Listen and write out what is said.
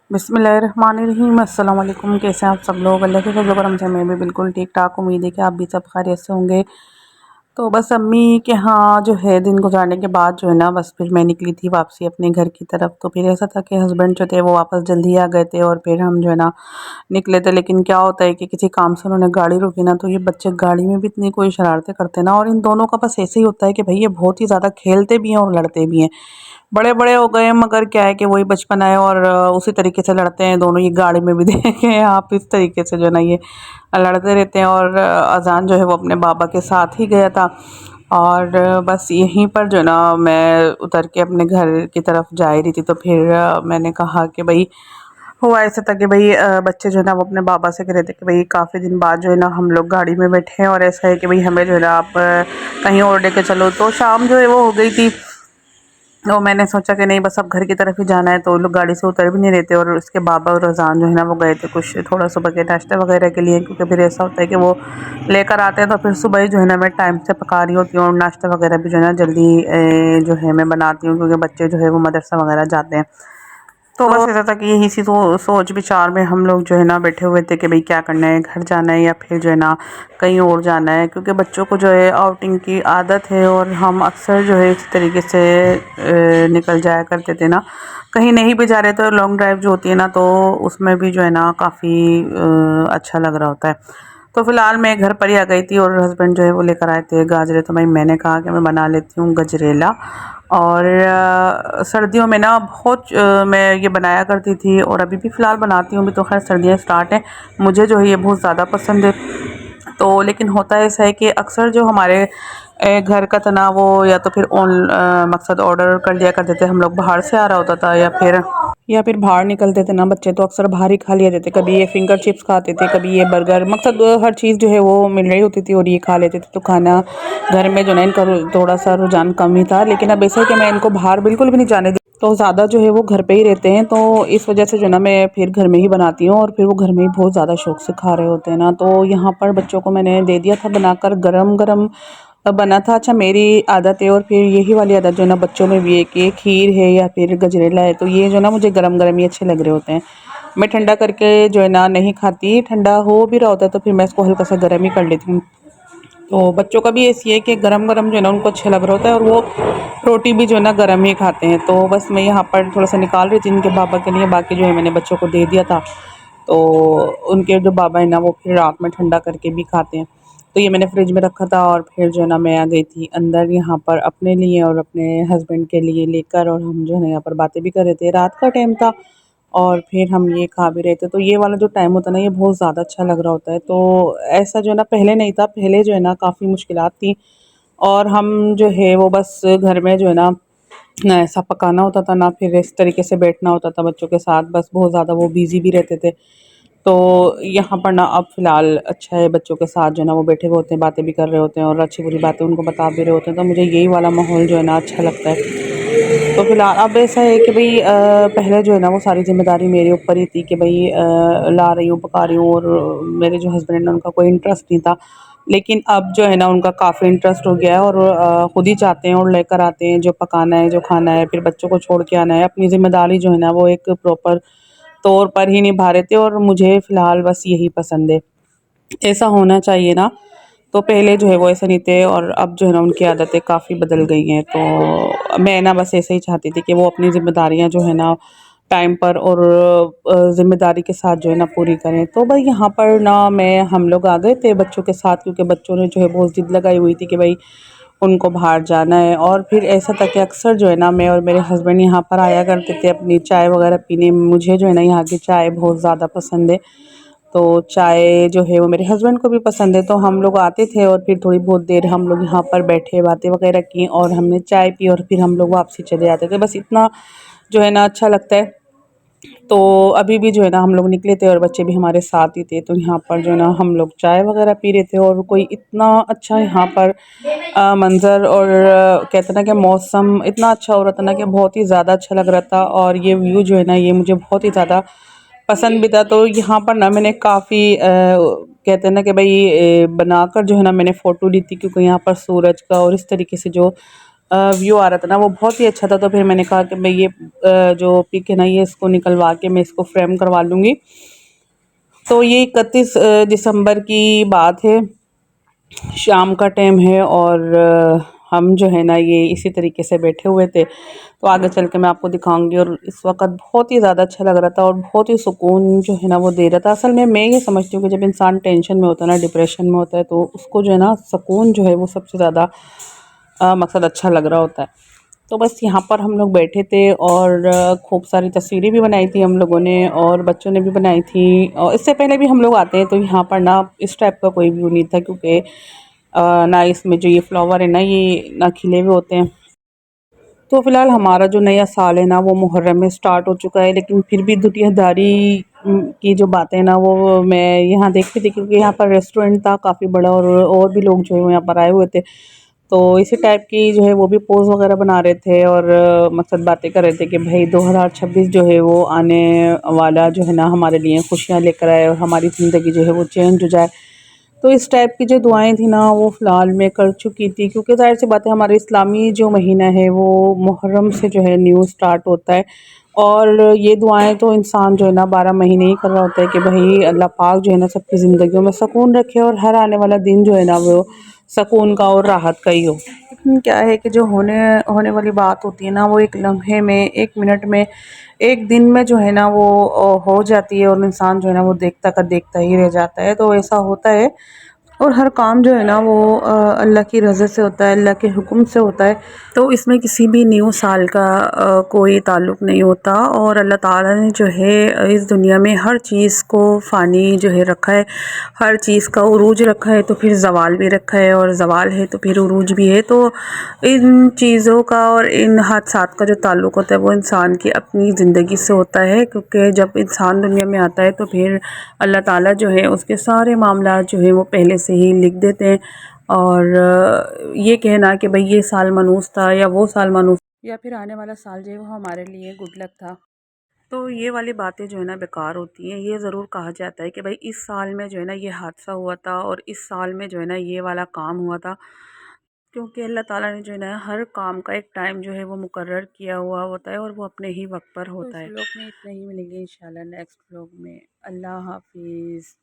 बिस्मिल्लाहिर्रहमानिर्रहीम। अस्सलाम वालेकुम। कैसे हैं आप सब लोग? अल्लाह के फज़ल करम से मैं भी बिल्कुल ठीक ठाक। उम्मीद है कि आप भी सब खैरियत से होंगे। तो बस अम्मी के यहाँ जो है दिन गुजारने के बाद जो है ना, बस फिर मैं निकली थी वापसी अपने घर की तरफ। तो फिर ऐसा था कि हस्बैंड जो थे वो वापस जल्दी आ गए थे और फिर हम जो है ना निकले थे। लेकिन क्या होता है कि किसी काम से उन्होंने गाड़ी रोकी ना, तो ये बच्चे गाड़ी में भी इतनी कोई शरारतें करते ना, और इन दोनों का बस ऐसे ही होता है कि भाई ये बहुत ही ज़्यादा खेलते भी हैं और लड़ते भी हैं। बड़े बड़े हो गए हैं, मगर क्या है कि वही बचपन है और उसी तरीके से लड़ते हैं दोनों। ये गाड़ी में भी देखें आप, इस तरीके से जो है ना ये लड़ते रहते हैं। और अजान जो है वो अपने बाबा के साथ ही गया था। और बस यहीं पर जो है ना मैं उतर के अपने घर की तरफ जा ही रही थी। तो फिर मैंने कहा कि भाई, हुआ ऐसा था कि भाई बच्चे जो है ना वो अपने बाबा से कह रहे थे कि भाई काफ़ी दिन बाद जो है ना हम लोग गाड़ी में बैठे हैं, और ऐसा है कि भाई हमें जो है ना आप कहीं और लेके चलो। तो शाम जो है वो हो गई थी। तो मैंने सोचा कि नहीं, बस अब घर की तरफ ही जाना है। तो लोग गाड़ी से उतर भी नहीं रहे थे, और उसके बाबा और रज़ान जो है ना वो गए थे कुछ थोड़ा सुबह के नाश्ते वगैरह के लिए, क्योंकि फिर ऐसा होता है कि वो लेकर आते हैं। तो फिर सुबह ही जो है ना मैं टाइम से पका रही होती हूँ, और नाश्ता वगैरह भी जो है ना जल्दी जो है मैं बनाती हूँ, क्योंकि बच्चे जो है वो मदरसा वगैरह जाते हैं। तो बस ऐसा था कि यही सी सोच विचार में हम लोग जो है ना बैठे हुए थे कि भाई क्या करना है, घर जाना है या फिर जो है ना कहीं और जाना है। क्योंकि बच्चों को जो है आउटिंग की आदत है, और हम अक्सर जो है इस तरीके से निकल जाया करते थे ना। कहीं नहीं भी जा रहे तो लॉन्ग ड्राइव जो होती है ना, तो उसमें भी जो है ना काफ़ी अच्छा लग रहा होता है। तो फ़िलहाल मैं घर पर ही आ गई थी, और हस्बैंड जो है वो लेकर आए थे गाजरे। तो भाई मैंने कहा कि मैं बना लेती हूँ गजरेला। और सर्दियों में ना बहुत मैं ये बनाया करती थी, और अभी भी फ़िलहाल बनाती हूँ। अभी तो खैर सर्दियाँ स्टार्ट हैं। मुझे जो है ये बहुत ज़्यादा पसंद है। तो लेकिन होता ऐसा है कि अक्सर जो हमारे घर का तनाव वो या तो फिर मकसद ऑर्डर कर दिया करते थे हम लोग, बाहर से आ रहा होता था, या फिर बाहर निकलते थे ना बच्चे, तो अक्सर बाहर ही खा लेते थे। कभी ये फिंगर चिप्स खाते थे, कभी ये बर्गर, मकसद हर चीज़ जो है वो मिल रही होती थी और ये खा लेते थे। तो खाना घर में जो है इनका थोड़ा सा रुझान कम ही था। लेकिन अब ऐसा है कि मैं इनको बाहर बिल्कुल भी नहीं जाने दी, तो ज़्यादा जो है वो घर पे ही रहते हैं। तो इस वजह से जो है ना मैं फिर घर में ही बनाती हूँ, और फिर वो घर में ही बहुत ज़्यादा शौक से खा रहे होते हैं ना। तो यहाँ पर बच्चों को मैंने दे दिया था बनाकर, गरम गरम बना था। अच्छा, मेरी आदत है, और फिर यही वाली आदत जो है ना बच्चों में भी है कि खीर है या फिर गजरेला है, तो ये जो है ना मुझे गरम गरम ही अच्छे लग रहे होते हैं। मैं ठंडा करके जो है ना नहीं खाती। ठंडा हो भी रहा होता है तो फिर मैं इसको हल्का सा गर्म ही कर लेती हूँ। तो बच्चों का भी ऐसी है कि गरम गरम जो है ना उनको अच्छा लग रहा होता है, और वो रोटी भी जो है ना गरम ही खाते हैं। तो बस मैं यहाँ पर थोड़ा सा निकाल रही थी इनके बाबा के लिए, बाकी जो है मैंने बच्चों को दे दिया था। तो उनके जो बाबा है ना वो फिर रात में ठंडा करके भी खाते हैं। तो ये मैंने फ्रिज में रखा था, और फिर जो है ना मैं आ गई थी अंदर यहाँ पर अपने लिए और अपने हस्बैंड के लिए लेकर, और हम जो है ना यहाँ पर बातें भी कर रहे थे। रात का टाइम था, और फिर हम ये खा भी रहे थे। तो ये वाला जो टाइम होता है ना, ये बहुत ज़्यादा अच्छा लग रहा होता है। तो ऐसा जो है ना पहले नहीं था। पहले जो है ना काफ़ी मुश्किलात थी, और हम जो है वो बस घर में जो है ना ऐसा पकाना होता था, ना फिर इस तरीके से बैठना होता था बच्चों के साथ। बस बहुत ज़्यादा वो बिज़ी भी रहते थे। तो यहाँ पर ना अब फ़िलहाल अच्छा है, बच्चों के साथ जो है ना वो बैठे हुए होते हैं, बातें भी कर रहे होते हैं, और अच्छी बुरी बातें उनको बता भी रहे होते हैं। तो मुझे यही वाला माहौल जो है ना अच्छा लगता है। तो फ़िलहाल अब ऐसा है कि भई पहले जो है ना वो सारी ज़िम्मेदारी मेरे ऊपर ही थी कि भई ला रही हूँ, पका रही हूँ, और मेरे जो हस्बैंड हैं उनका कोई इंटरेस्ट नहीं था। लेकिन अब जो है ना उनका काफ़ी इंटरेस्ट हो गया है, और खुद ही जाते हैं और लेकर आते हैं जो पकाना है, जो खाना है, फिर बच्चों को छोड़ के आना है। अपनी ज़िम्मेदारी जो है ना वो एक प्रॉपर तौर पर ही निभा रहे थे, और मुझे फ़िलहाल बस यही पसंद है। ऐसा होना चाहिए ना। तो पहले जो है वो ऐसे नहीं थे, और अब जो है ना उनकी आदतें काफ़ी बदल गई हैं। तो मैं ना बस ऐसे ही चाहती थी कि वो अपनी ज़िम्मेदारियाँ जो है ना टाइम पर और ज़िम्मेदारी के साथ जो है ना पूरी करें। तो भाई यहाँ पर ना मैं हम लोग आ गए थे बच्चों के साथ, क्योंकि बच्चों ने जो है बहुत ज़िद लगाई हुई थी कि भाई उनको बाहर जाना है। और फिर ऐसा था कि अक्सर जो है ना मैं और मेरे हस्बैंड यहाँ पर आया करते थे अपनी चाय वगैरह पीने। मुझे जो है ना यहाँ की चाय बहुत ज़्यादा पसंद है। तो चाय जो है वो मेरे हस्बैंड को भी पसंद है। तो हम लोग आते थे, और फिर थोड़ी बहुत देर हम लोग यहाँ पर बैठे, बातें वगैरह की, और हमने चाय पी, और फिर हम लोग वापसी चले जाते थे। बस इतना जो है ना अच्छा लगता है। तो अभी भी जो है ना हम लोग निकले थे, और बच्चे भी हमारे साथ ही थे। तो यहाँ पर जो है ना हम लोग चाय वगैरह पी रहे थे, और कोई इतना अच्छा यहाँ पर मंज़र, और कहते हैं ना कि मौसम इतना अच्छा हो रहा था ना कि बहुत ही ज़्यादा अच्छा लग रहा था। और ये व्यू जो है ना ये मुझे बहुत ही ज़्यादा पसंद भी था। तो यहाँ पर ना मैंने काफ़ी कहते हैं ना कि भाई बनाकर जो है ना मैंने फ़ोटो ली थी, क्योंकि यहाँ पर सूरज का और इस तरीके से जो व्यू आ रहा था ना वो बहुत ही अच्छा था। तो फिर मैंने कहा कि मैं ये जो पिक है ना ये इसको निकलवा के मैं इसको फ्रेम करवा लूँगी। तो ये 31 दिसंबर की बात है, शाम का टाइम है और हम जो है ना ये इसी तरीके से बैठे हुए थे। तो आगे चल के मैं आपको दिखाऊंगी। और इस वक्त बहुत ही ज़्यादा अच्छा लग रहा था और बहुत ही सुकून जो है ना वो दे रहा था। असल में मैं ये समझती हूँ कि जब इंसान टेंशन में होता है ना, डिप्रेशन में होता है, तो उसको जो है ना सुकून जो है वो सबसे ज़्यादा मकसद अच्छा लग रहा होता है। तो बस यहाँ पर हम लोग बैठे थे और खूब सारी तस्वीरें भी बनाई थी हम लोगों ने और बच्चों ने भी बनाई थी। और इससे पहले भी हम लोग आते हैं तो यहाँ पर ना इस टाइप का कोई व्यू नहीं था, क्योंकि ना इसमें जो ये फ्लावर है ना ये ना खिले हुए होते हैं। तो फ़िलहाल हमारा जो नया साल है ना वो मुहर्रम में स्टार्ट हो चुका है, लेकिन फिर भी दुनियादारी की जो बातें ना वो मैं यहाँ देखती थी, क्योंकि यहाँ पर रेस्टोरेंट था काफ़ी बड़ा और भी लोग जो है वो यहाँ पर आए हुए थे। तो इसी टाइप की जो है वो भी पोज़ वगैरह बना रहे थे और मकसद बातें कर रहे थे कि भाई 2026 जो है वो आने वाला जो है ना हमारे लिए खुशियाँ लेकर आए और हमारी ज़िंदगी जो है वो चेंज हो जाए। तो इस टाइप की जो दुआएं थी ना वो फ़िलहाल मैं कर चुकी थी, क्योंकि ज़ाहिर सी बात है हमारे इस्लामी जो महीना है वो मुहर्रम से जो है न्यू स्टार्ट होता है। और ये दुआएं तो इंसान जो है ना 12 महीने ही कर रहा होता है कि भाई अल्लाह पाक जो है ना सबकी ज़िंदगियों में सुकून रखे और हर आने वाला दिन जो है ना वो सुकून का और राहत का ही हो। लेकिन क्या है कि जो होने होने वाली बात होती है ना वो एक लम्हे में, एक मिनट में, एक दिन में जो है ना वो हो जाती है और इंसान जो है ना वो देखता का देखता ही रह जाता है। तो ऐसा होता है और हर काम जो है ना वो अल्लाह की रज़ा से होता है, अल्लाह के हुक्म से होता है। तो इसमें किसी भी न्यू साल का कोई ताल्लुक़ नहीं होता। और अल्लाह ताला ने जो है इस दुनिया में हर चीज़ को फ़ानी जो है रखा है, हर चीज़ का उरूज रखा है तो फिर ज़वाल भी रखा है, और ज़वाल है तो फिर उरूज भी है। तो इन चीज़ों का और इन हादसात का जो ताल्लुक़ होता है वो इंसान की अपनी ज़िंदगी से होता है, क्योंकि जब इंसान दुनिया में आता है तो फिर अल्लाह ताला जो है उसके सारे मामलात जो है वो पहले से ही लिख देते हैं। और ये कहना कि भाई ये साल मनूस था या वो साल मनूस या फिर आने वाला साल जो है वो हमारे लिए गुड लक था, तो ये वाली बातें जो है ना बेकार होती हैं। ये ज़रूर कहा जाता है कि भाई इस साल में जो है ना ये हादसा हुआ था और इस साल में जो है ना ये वाला काम हुआ था, क्योंकि अल्लाह ताला ने जो है ना हर काम का एक टाइम जो है वो मुकर्रर किया हुआ होता है और वो अपने ही वक्त पर होता है। तो इस व्लॉग में इतना ही, मिलेंगे इंशाल्लाह नेक्स्ट व्लॉग में। अल्लाह हाफिज़।